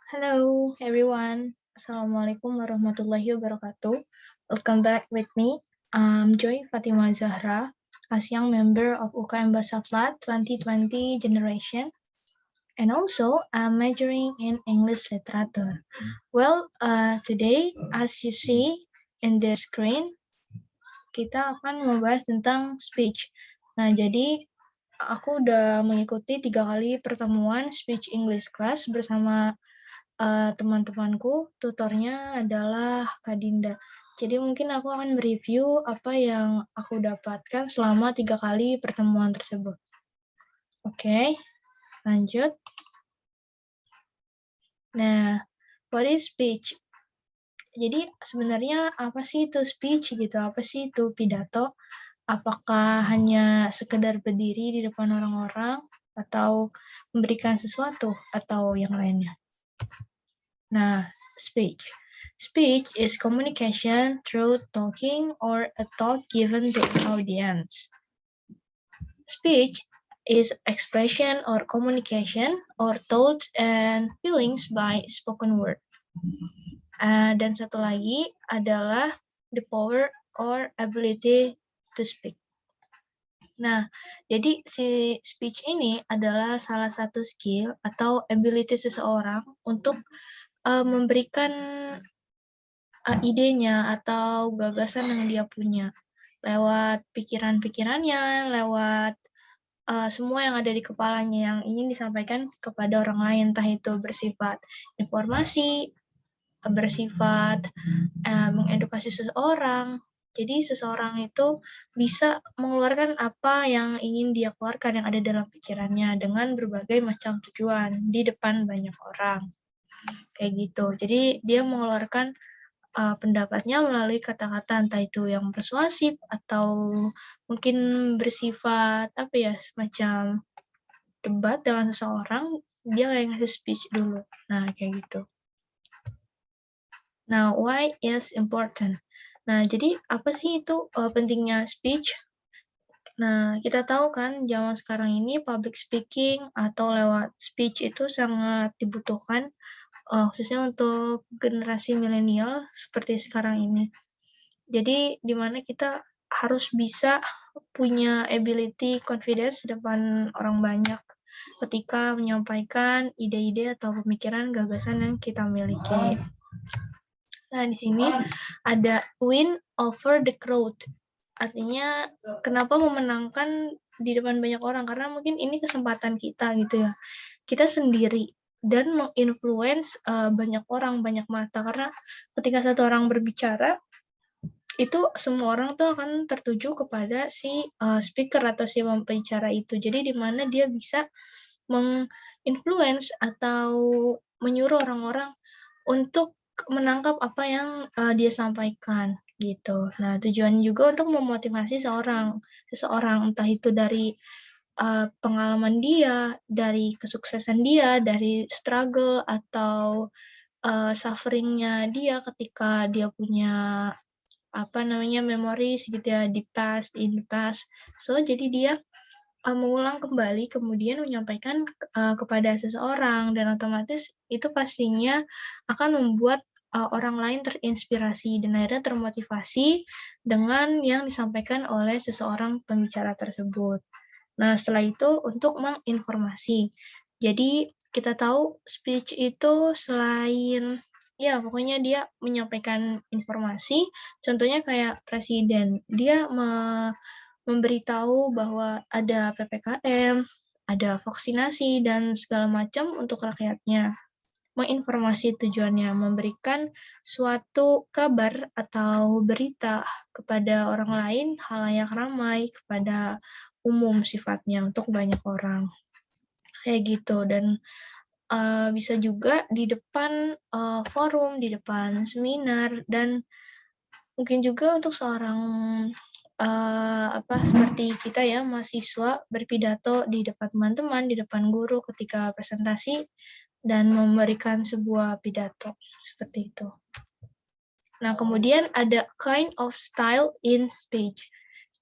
Hello everyone. Assalamualaikum warahmatullahi wabarakatuh. Welcome back with me. I'm Joy Fatima Zahra, as young member of UKM Basaflat 2020 generation, and also I'm majoring in English literature. Well, today, as you see in the screen, kita akan membahas tentang speech. Nah, jadi aku udah mengikuti 3 kali pertemuan speech English class bersama teman-temanku. Tutornya adalah Kak Dinda. Jadi mungkin aku akan mereview apa yang aku dapatkan selama 3 kali pertemuan tersebut. Oke, lanjut. Nah, what is speech? Jadi sebenarnya apa sih itu speech gitu? Apa sih itu pidato? Apakah hanya sekedar berdiri di depan orang-orang atau memberikan sesuatu atau yang lainnya? Nah, speech. Speech is communication through talking or a talk given to an audience. Speech is expression or communication or thoughts and feelings by spoken word. Dan satu lagi adalah the power or ability to speak. Nah, jadi si speech ini adalah salah satu skill atau ability seseorang untuk memberikan idenya atau gagasan yang dia punya lewat pikiran-pikirannya, lewat semua yang ada di kepalanya yang ingin disampaikan kepada orang lain, entah itu bersifat informasi, bersifat mengedukasi seseorang. Jadi seseorang itu bisa mengeluarkan apa yang ingin dia keluarkan yang ada dalam pikirannya dengan berbagai macam tujuan di depan banyak orang. Kayak gitu. Jadi dia mengeluarkan pendapatnya melalui kata-kata entah itu yang persuasif atau mungkin bersifat semacam debat dengan seseorang, dia kayak ngasih speech dulu. Nah, kayak gitu. Now, why is important? Nah, jadi apa sih itu pentingnya speech? Nah, kita tahu kan zaman sekarang ini public speaking atau lewat speech itu sangat dibutuhkan, khususnya untuk generasi milenial seperti sekarang ini. Jadi di mana kita harus bisa punya ability confidence di depan orang banyak ketika menyampaikan ide-ide atau pemikiran gagasan yang kita miliki. Nah, di sini ada win over the crowd. Artinya kenapa memenangkan di depan banyak orang? Karena mungkin ini kesempatan kita gitu ya. Kita sendiri dan menginfluence banyak orang, banyak mata. Karena ketika satu orang berbicara, itu semua orang tuh akan tertuju kepada si speaker atau si pembicara itu. Jadi di mana dia bisa menginfluence atau menyuruh orang-orang untuk menangkap apa yang dia sampaikan gitu. Nah, tujuannya juga untuk memotivasi seseorang entah itu dari pengalaman dia, dari kesuksesan dia, dari struggle atau suffering-nya dia ketika dia punya memories gitu ya in the past. So jadi dia mengulang kembali kemudian menyampaikan kepada seseorang dan otomatis itu pastinya akan membuat orang lain terinspirasi dan akhirnya termotivasi dengan yang disampaikan oleh seseorang pembicara tersebut. Nah, setelah itu untuk menginformasi. Jadi kita tahu speech itu selain ya pokoknya dia menyampaikan informasi, contohnya kayak presiden, dia memberitahu bahwa ada PPKM, ada vaksinasi dan segala macam untuk rakyatnya. Menginformasi tujuannya memberikan suatu kabar atau berita kepada orang lain, halayak ramai, kepada umum sifatnya untuk banyak orang. Kayak gitu dan bisa juga di depan forum, di depan seminar dan mungkin juga untuk seorang seperti kita ya mahasiswa berpidato di depan teman-teman, di depan guru ketika presentasi dan memberikan sebuah pidato seperti itu. Nah, kemudian ada kind of style in speech.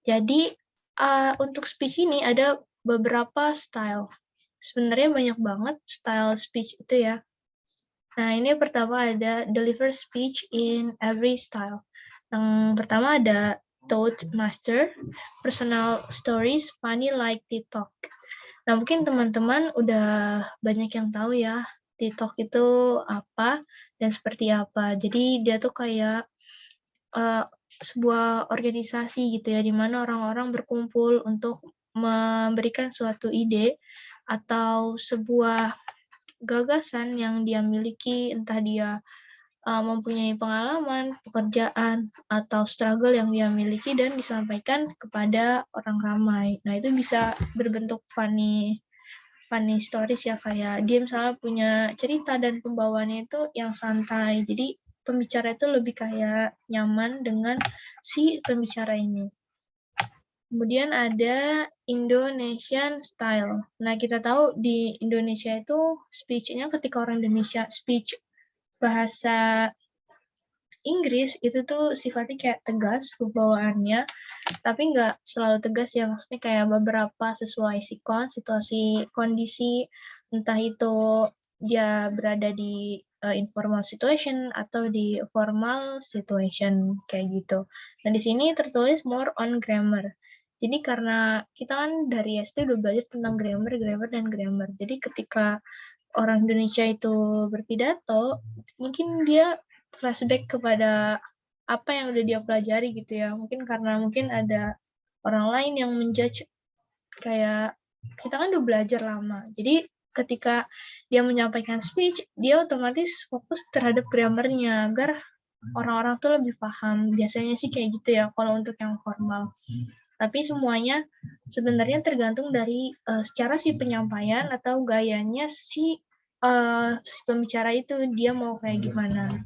Jadi untuk speech ini ada beberapa style. Sebenarnya banyak banget style speech itu ya. Nah, ini pertama ada deliver speech in every style. Yang pertama ada Toastmaster, personal stories, funny like TikTok. Nah, mungkin teman-teman udah banyak yang tahu ya, TikTok itu apa dan seperti apa. Jadi dia tuh kayak sebuah organisasi gitu ya, di mana orang-orang berkumpul untuk memberikan suatu ide atau sebuah gagasan yang dia miliki, entah dia mempunyai pengalaman, pekerjaan, atau struggle yang dia miliki dan disampaikan kepada orang ramai. Nah, itu bisa berbentuk funny stories ya, kayak dia misalnya punya cerita dan pembawaannya itu yang santai. Jadi pembicara itu lebih kayak nyaman dengan si pembicara ini. Kemudian ada Indonesian style. Nah, kita tahu di Indonesia itu speech-nya ketika orang Indonesia speech bahasa Inggris itu tuh sifatnya kayak tegas pembawaannya, tapi nggak selalu tegas ya, maksudnya kayak beberapa sesuai sikon, situasi, kondisi, entah itu dia berada di informal situation atau di formal situation kayak gitu. Nah, di sini tertulis more on grammar. Jadi karena kita kan dari SD udah belajar tentang grammar dan grammar. Jadi ketika orang Indonesia itu berpidato, mungkin dia flashback kepada apa yang udah dia pelajari gitu ya. Mungkin karena mungkin ada orang lain yang menjudge kayak kita kan udah belajar lama. Jadi ketika dia menyampaikan speech, dia otomatis fokus terhadap grammarnya agar orang-orang tuh lebih paham. Biasanya sih kayak gitu ya kalau untuk yang formal. Tapi semuanya sebenarnya tergantung dari secara si penyampaian atau gayanya si pembicara itu, dia mau kayak gimana.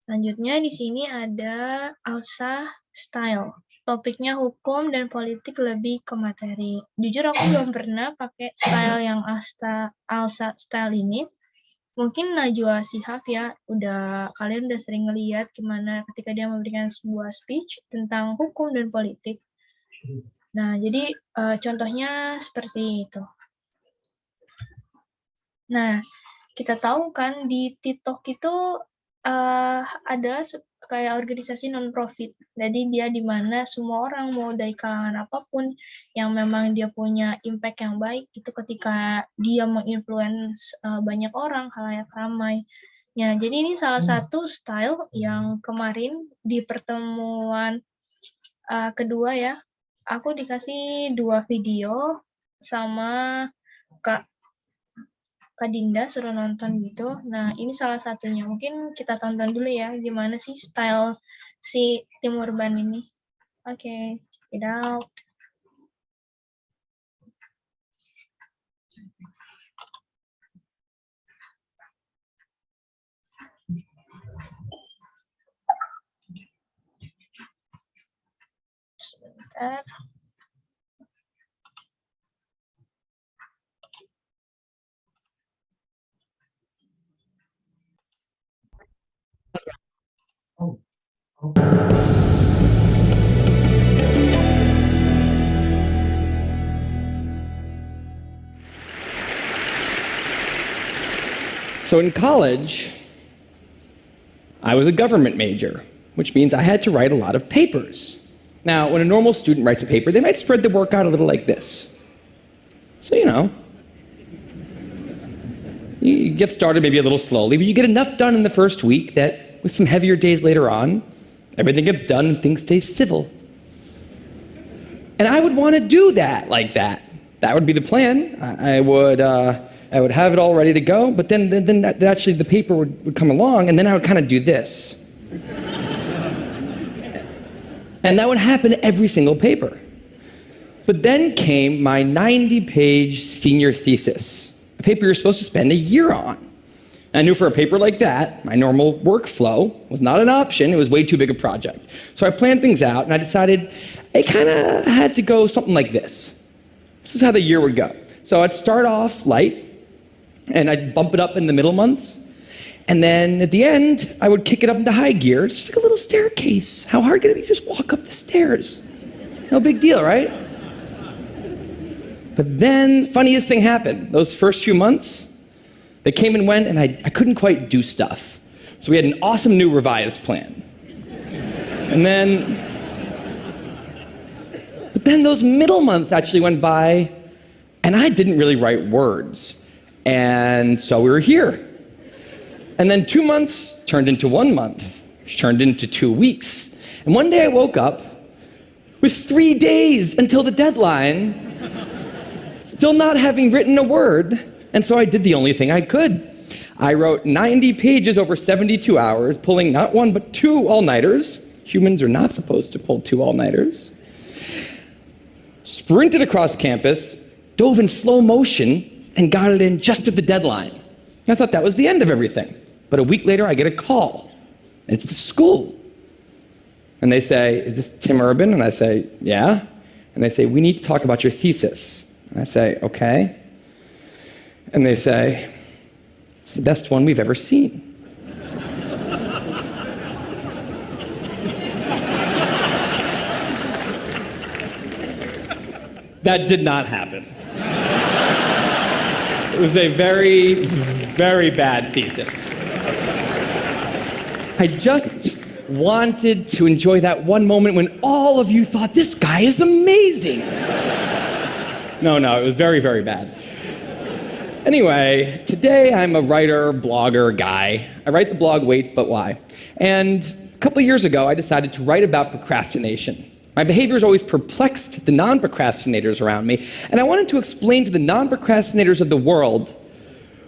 Selanjutnya di sini ada Alsa Style. Topiknya hukum dan politik lebih ke materi. Jujur aku belum pernah pakai style yang Alsa Style ini. Mungkin Najwa Shihab ya, kalian udah sering ngeliat gimana ketika dia memberikan sebuah speech tentang hukum dan politik. Nah, jadi contohnya seperti itu. Nah, kita tahu kan di TikTok itu adalah kayak organisasi non-profit. Jadi dia di mana semua orang mau dari kalangan apapun yang memang dia punya impact yang baik itu ketika dia menginfluence banyak orang, khalayak ramai. Ya, jadi ini salah satu style yang kemarin di pertemuan kedua ya, aku dikasih 2 video sama Kak Dinda suruh nonton gitu. Nah, ini salah satunya. Mungkin kita tonton dulu ya, gimana sih style si Tim Urban ini. Oke, check it out. Sebentar. So in college, I was a government major, which means I had to write a lot of papers. Now, when a normal student writes a paper, they might spread the work out a little like this. So, you get started maybe a little slowly, but you get enough done in the first week that with some heavier days later on, everything gets done and things stay civil. And I would want to do that like that. That would be the plan. I would have it all ready to go, but then actually the paper would come along, and then I would kind of do this. And that would happen every single paper. But then came my 90-page senior thesis, a paper you're supposed to spend a year on. And I knew for a paper like that, my normal workflow was not an option. It was way too big a project. So I planned things out, and I decided I kind of had to go something like this. This is how the year would go. So I'd start off light, and I'd bump it up in the middle months. And then at the end, I would kick it up into high gear. It's just like a little staircase. How hard could it be to just walk up the stairs? No big deal, right? But then, funniest thing happened. Those first few months, They came and went, and I couldn't quite do stuff. So we had an awesome new revised plan. But then those middle months actually went by, and I didn't really write words. And so we were here. And then 2 months turned into 1 month, which turned into 2 weeks. And one day I woke up with 3 days until the deadline, still not having written a word, and so I did the only thing I could. I wrote 90 pages over 72 hours, pulling not 1 but 2 all-nighters. Humans are not supposed to pull 2 all-nighters. Sprinted across campus, dove in slow motion, and got it in just at the deadline. I thought that was the end of everything. But a week later, I get a call, and it's the school. And they say, "Is this Tim Urban?" And I say, "Yeah." And they say, "We need to talk about your thesis." And I say, "Okay." And they say, "It's the best one we've ever seen." That did not happen. It was a very, very bad thesis. I just wanted to enjoy that one moment when all of you thought, "This guy is amazing." No, it was very, very bad. Anyway, today I'm a writer, blogger guy. I write the blog Wait But Why. And a couple of years ago, I decided to write about procrastination. My behavior has always perplexed the non-procrastinators around me, and I wanted to explain to the non-procrastinators of the world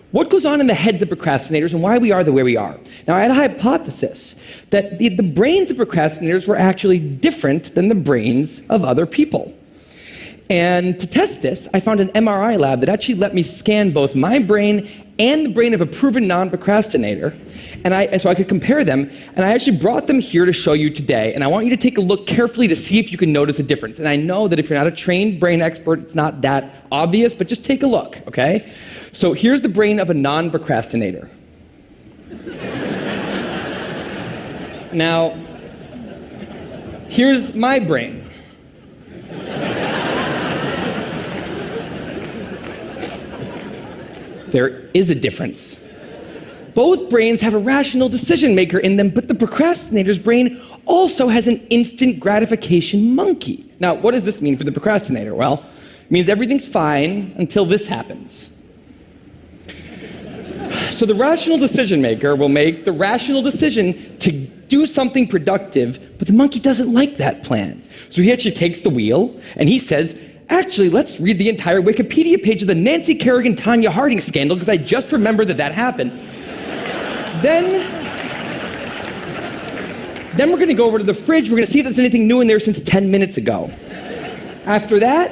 what goes on in the heads of procrastinators and why we are the way we are. Now, I had a hypothesis that the brains of procrastinators were actually different than the brains of other people. And to test this, I found an MRI lab that actually let me scan both my brain and the brain of a proven non-procrastinator, so I could compare them, and I actually brought them here to show you today, and I want you to take a look carefully to see if you can notice a difference. And I know that if you're not a trained brain expert, it's not that obvious, but just take a look, okay? So here's the brain of a non-procrastinator. Now, here's my brain. There is a difference. Both brains have a rational decision maker in them, but the procrastinator's brain also has an instant gratification monkey. Now, what does this mean for the procrastinator? Well, it means everything's fine until this happens. So the rational decision maker will make the rational decision to do something productive, but the monkey doesn't like that plan. So he actually takes the wheel and he says, "Actually, let's read the entire Wikipedia page of the Nancy Kerrigan Tanya Harding scandal because I just remembered that happened." Then we're going to go over to the fridge. We're going to see if there's anything new in there since 10 minutes ago. After that,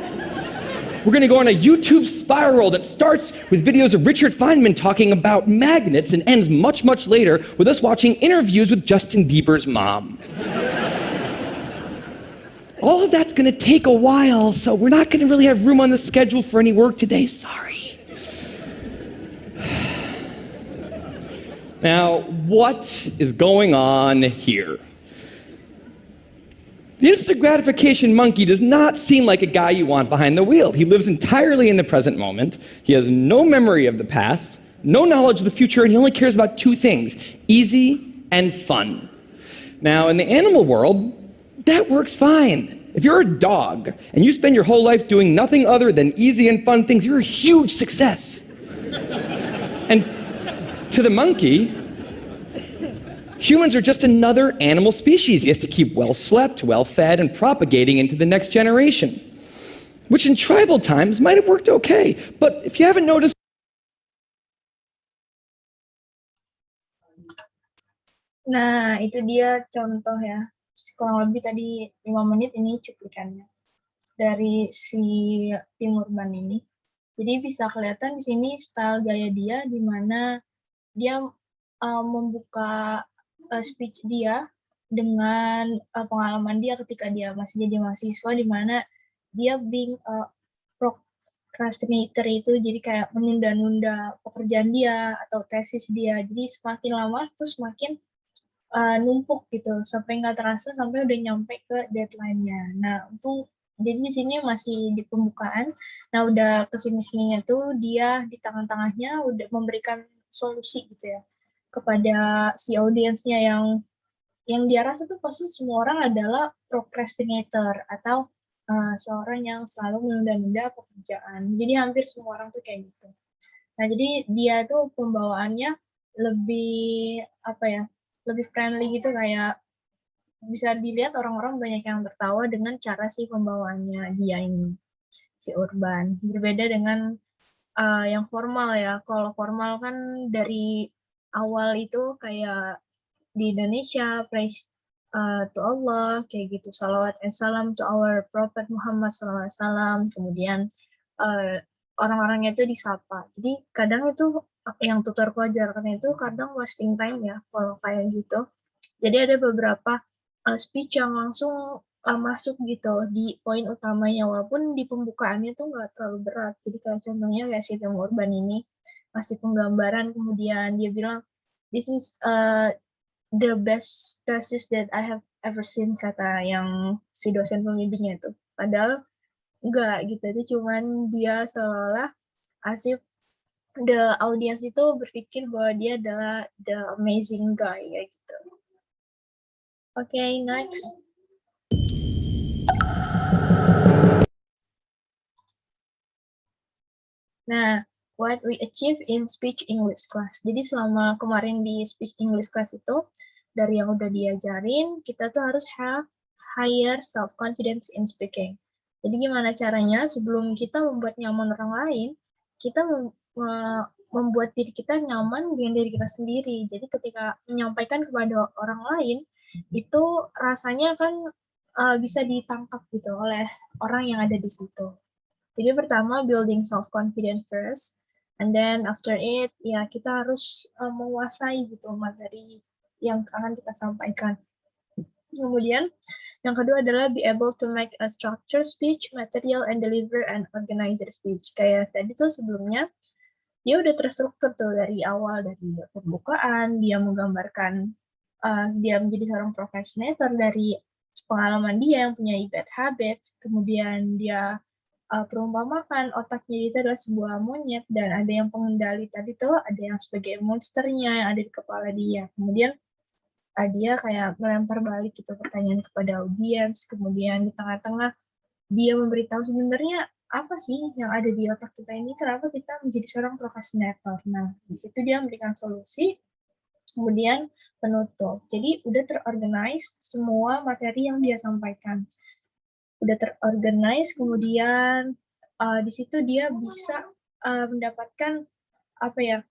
we're going to go on a YouTube spiral that starts with videos of Richard Feynman talking about magnets and ends much, much later with us watching interviews with Justin Bieber's mom. All of that's going to take a while, so we're not going to really have room on the schedule for any work today. Sorry. Now, what is going on here? The instant gratification monkey does not seem like a guy you want behind the wheel. He lives entirely in the present moment. He has no memory of the past, no knowledge of the future, and he only cares about 2 things: easy and fun. Now, in the animal world, that works fine. If you're a dog and you spend your whole life doing nothing other than easy and fun things, you're a huge success. And to the monkey, humans are just another animal species. He has to keep well slept, well fed, and propagating into the next generation, which in tribal times might have worked okay. But if you haven't noticed, Nah, itu dia contoh ya. Kurang lebih tadi 5 menit ini cuplikannya dari si Tim Urban ini. Jadi bisa kelihatan di sini style gaya dia di mana dia membuka speech dia dengan pengalaman dia ketika dia masih jadi mahasiswa, di mana dia being procrastinator itu jadi kayak menunda-nunda pekerjaan dia atau tesis dia. Jadi semakin lama terus semakin numpuk gitu sampai nggak terasa sampai udah nyampe ke deadline-nya. Nah, jadi di sini masih di pembukaan. Nah, udah kesini-sininya tuh dia di tangan-tangannya udah memberikan solusi gitu ya kepada si audiensnya yang dia rasa tuh pasti semua orang adalah procrastinator atau seorang yang selalu menunda-nunda pekerjaan. Jadi hampir semua orang tuh kayak gitu. Nah, jadi dia tuh pembawaannya lebih apa ya? Lebih friendly gitu, kayak bisa dilihat orang-orang banyak yang tertawa dengan cara si pembawaannya dia ini, si Urban. Berbeda dengan yang formal ya. Kalau formal kan dari awal itu kayak di Indonesia, praise to Allah, kayak gitu. Salawat and salam to our Prophet Muhammad SAW. Kemudian orang-orangnya itu disapa. Jadi kadang itu yang tutorku ajarkan itu kadang wasting time ya, kalau kayak gitu. Jadi ada beberapa speech yang langsung masuk gitu di poin utamanya, walaupun di pembukaannya tuh nggak terlalu berat. Jadi kayak contohnya kayak si Tim Urban ini masih penggambaran, kemudian dia bilang, this is the best thesis that I have ever seen, kata yang si dosen pembimbingnya itu. Padahal enggak gitu, itu cuman dia seolah asif the audience itu berpikir bahwa dia adalah the amazing guy kayak gitu. Okay, next. Nah, what we achieve in speech English class. Jadi selama kemarin di speech English class itu, dari yang udah diajarin, kita tuh harus have higher self-confidence in speaking. Jadi gimana caranya sebelum kita membuat nyaman orang lain, kita membuat diri kita nyaman dengan diri kita sendiri. Jadi ketika menyampaikan kepada orang lain, itu rasanya kan bisa ditangkap gitu oleh orang yang ada di situ. Jadi pertama building self-confidence first, and then after it, ya kita harus menguasai gitu materi yang akan kita sampaikan. Kemudian yang kedua adalah be able to make a structured speech, material, and deliver an organized speech. Kayak tadi tuh sebelumnya, dia udah terstruktur tuh dari awal, dari pembukaan, dia menggambarkan dia menjadi seorang procrastinator dari pengalaman dia yang punya bad habits, kemudian dia perumpamakan otaknya itu adalah sebuah monyet, dan ada yang pengendali tadi tuh, ada yang sebagai monsternya yang ada di kepala dia. Kemudian dia kayak melempar balik gitu pertanyaan kepada audiens, kemudian di tengah-tengah dia memberitahu sebenarnya apa sih yang ada di otak kita ini, kenapa kita menjadi seorang procrastinator. Nah, di situ dia memberikan solusi, kemudian penutup. Jadi udah terorganize semua materi yang dia sampaikan. Udah terorganize, kemudian di situ dia bisa mendapatkan apa ya,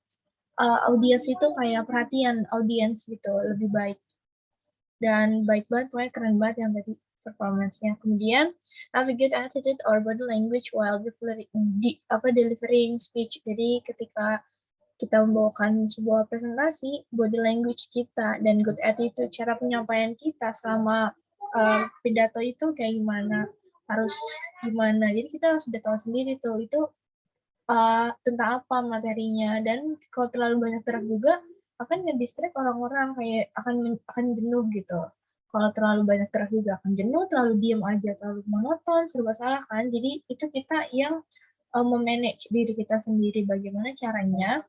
audiens itu kayak perhatian audiens gitu lebih baik, dan baik banget, pokoknya keren banget yang tadi performance-nya. Kemudian have a good attitude or body language while delivering speech. Jadi ketika kita membawakan sebuah presentasi, body language kita dan good attitude, cara penyampaian kita selama pidato itu kayak gimana, harus gimana. Jadi kita harus udah tahu sendiri tuh, itu tentang apa materinya. Dan kalau terlalu banyak gerak juga, akan nge-distract orang-orang, kayak akan jenuh gitu. Kalau terlalu banyak gerak juga akan jenuh, terlalu diem aja, terlalu monoton, serba salah kan. Jadi itu kita yang memanage diri kita sendiri, bagaimana caranya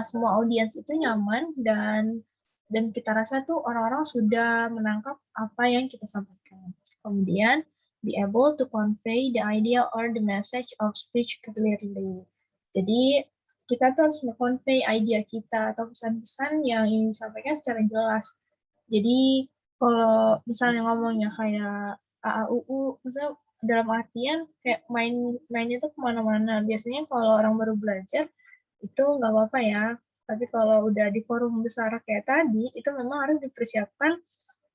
semua audiens itu nyaman dan kita rasa tuh orang-orang sudah menangkap apa yang kita sampaikan. Kemudian be able to convey the idea or the message of speech clearly. Jadi kita tuh harus convey idea kita atau pesan-pesan yang ingin disampaikan secara jelas. Jadi kalau misalnya ngomongnya kayak AAUU, misalnya dalam artian kayak mainnya tuh kemana-mana. Biasanya kalau orang baru belajar itu nggak apa-apa ya. Tapi kalau udah di forum besar kayak tadi, itu memang harus dipersiapkan,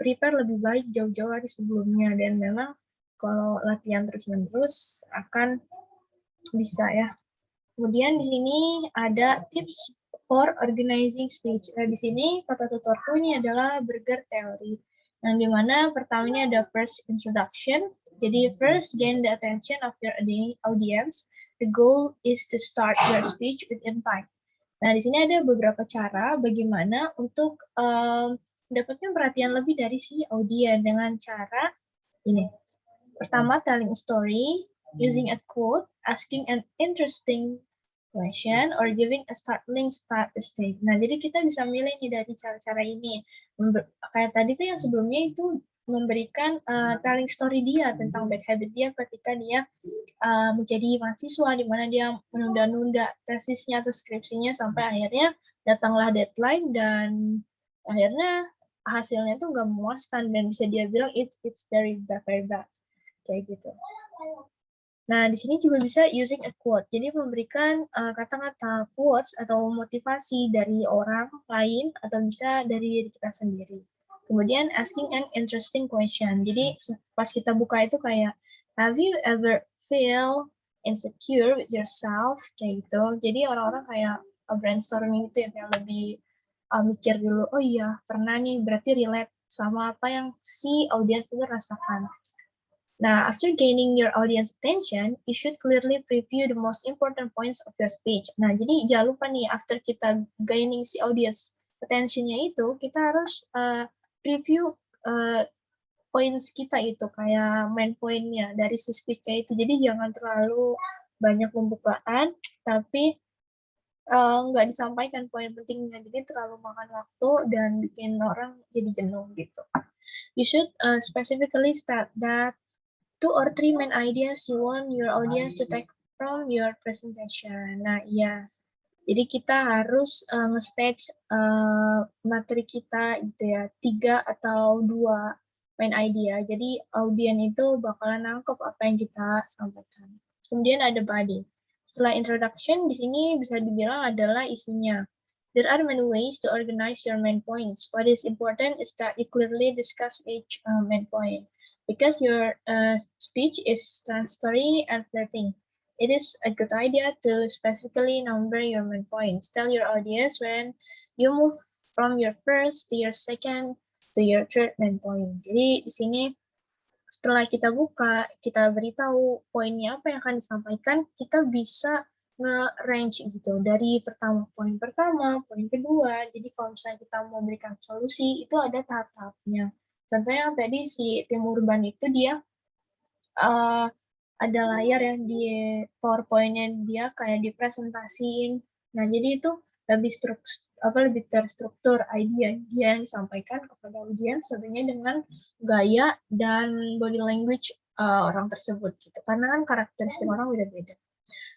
prepare lebih baik jauh-jauh hari sebelumnya. Dan memang kalau latihan terus-menerus akan bisa ya. Kemudian di sini ada tips for organizing speech. Nah, di sini kata tutorku ini adalah burger theory. Yang dimana pertamanya ada first introduction. Jadi first gain the attention of your audience. The goal is to start your speech with impact. Nah, di sini ada beberapa cara bagaimana untuk mendapatkan perhatian lebih dari si audiens dengan cara ini. Pertama, telling a story, using a quote, asking an interesting question, or giving a startling statistic. Nah, jadi kita bisa milih nih dari cara-cara ini. Kayak tadi tuh yang sebelumnya itu memberikan telling story dia tentang bad habit dia ketika dia menjadi mahasiswa, di mana dia menunda-nunda tesisnya atau skripsinya sampai akhirnya datanglah deadline dan akhirnya hasilnya tuh nggak memuaskan dan bisa dia bilang it's very bad kayak gitu. Nah, di sini juga bisa using a quote. Jadi memberikan kata-kata quotes atau motivasi dari orang lain atau bisa dari diri kita sendiri. Kemudian asking an interesting question. Jadi pas kita buka itu kayak, have you ever feel insecure with yourself? Kayak gitu. Jadi orang-orang kayak brainstorming itu ya, yang lebih mikir dulu, oh iya pernah nih, berarti relate sama apa yang si audiens itu rasakan. Now, after gaining your audience attention, you should clearly preview the most important points of your speech. Nah, jadi jangan lupa nih, after kita gaining si audience attention-nya itu, kita harus preview points kita itu, kayak main point-nya dari si speech-nya itu. Jadi jangan terlalu banyak pembukaan, tapi nggak disampaikan poin pentingnya. Jadi terlalu makan waktu dan bikin orang jadi jenuh gitu. You should specifically state that 2 or 3 main ideas you want your audience to take from your presentation. Nah, iya. Jadi kita harus nge-stage materi kita gitu ya, 3 atau 2 main idea. Jadi audiens itu bakalan nangkep apa yang kita sampaikan. Kemudian ada body. Setelah introduction, di sini bisa dibilang adalah isinya. There are many ways to organize your main points. What is important is that you clearly discuss each main point. Because your speech is transitory and fleeting, it is a good idea to specifically number your main points. Tell your audience when you move from your first to your second to your third main point. Jadi di sini setelah kita buka, kita beritahu poinnya apa yang akan disampaikan, kita bisa nge-range gitu dari poin pertama, poin kedua. Jadi kalau misalnya kita mau berikan solusi, itu ada tahap-tahapnya. Contohnya yang tadi si tim urban itu dia ada layar yang di PowerPoint-nya dia kayak dipresentasiin. Nah, jadi itu lebih terstruktur idea dia yang disampaikan kepada audiens tentunya dengan gaya dan body language orang tersebut gitu. Karena kan karakteristik orang beda-beda.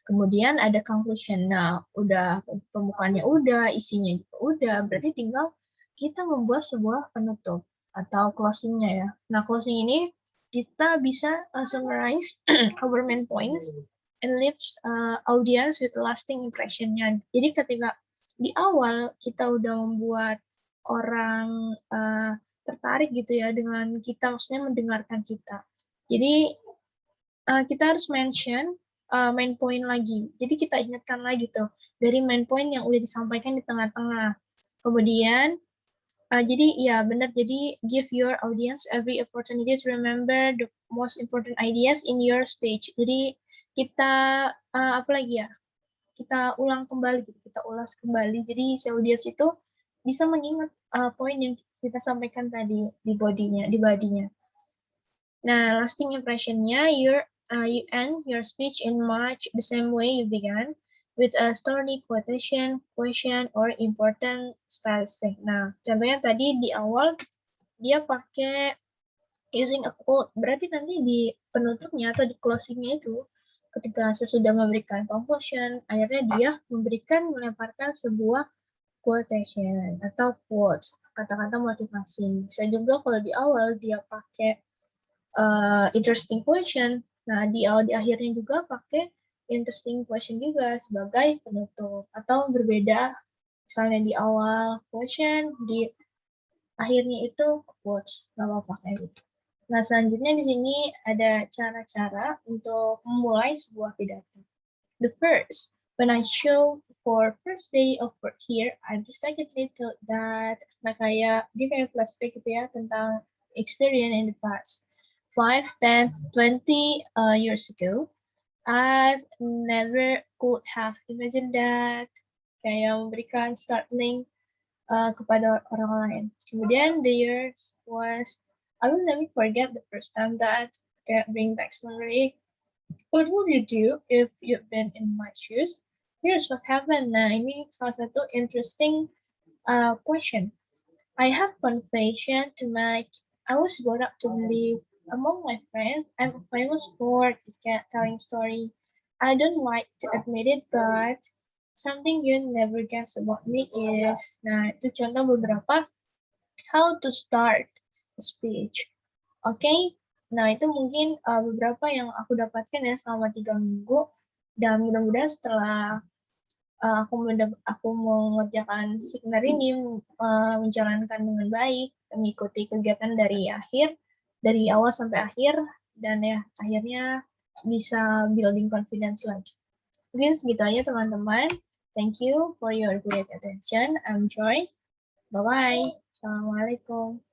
Kemudian ada conclusion. Nah, udah pembukaannya udah, isinya juga udah, berarti tinggal kita membuat sebuah penutup atau closing-nya ya. Nah, closing ini kita bisa summarize our main points and leave audience with lasting impression-nya. Jadi ketika di awal kita udah membuat orang tertarik gitu ya dengan kita, maksudnya mendengarkan kita. Jadi kita harus mention main point lagi. Jadi kita ingatkan lagi tuh dari main point yang udah disampaikan di tengah-tengah. Kemudian jadi ya benar, jadi give your audience every opportunity to remember the most important ideas in your speech. Jadi kita apa lagi ya? Kita ulang kembali gitu, kita ulas kembali. Jadi si audience itu bisa mengingat poin yang kita sampaikan tadi di body-nya. Nah, lasting impression-nya, you end your speech in much the same way you began, with a story, quotation, question, or important statistic. Nah, contohnya tadi di awal dia pakai using a quote. Berarti nanti di penutupnya atau di closing-nya itu, ketika sesudah memberikan conclusion, akhirnya dia melemparkan sebuah quotation atau quotes, kata-kata motivasi. Bisa juga kalau di awal dia pakai interesting question. Nah, di akhirnya juga pakai interesting question juga sebagai penutup. Atau berbeda, misalnya di awal question, di akhirnya itu quotes. Nggak apa-apa kayak gitu. Nah, selanjutnya di sini ada cara-cara untuk memulai sebuah pidato. The first, when I show for first day of work here, I just like it little that, nah kayak, dia kayak flashback gitu ya, tentang experience in the past. 5, 10, 20 years ago, I've never could have imagined that, kayak memberikan startling kepada orang lain. Kemudian the years was, I will never forget the first time that kayak bring back memory. What would you do if you've been in my shoes? here's what happened. Nah, ini salah satu interesting question. I have confession to make. I was brought up to believe among my friends I'm famous for telling story. I don't like to admit it, but something you never guess about me is, nah itu contoh beberapa how to start a speech. Oke, nah itu mungkin beberapa yang aku dapatkan ya selama 3 minggu, dan mudah-mudahan setelah aku mengerjakan seminar ini, menjalankan dengan baik, mengikuti kegiatan dari awal sampai akhir, dan ya akhirnya bisa building confidence lagi. Mungkin segitu aja teman-teman. Thank you for your great attention. I'm Joy. Bye-bye. Assalamualaikum.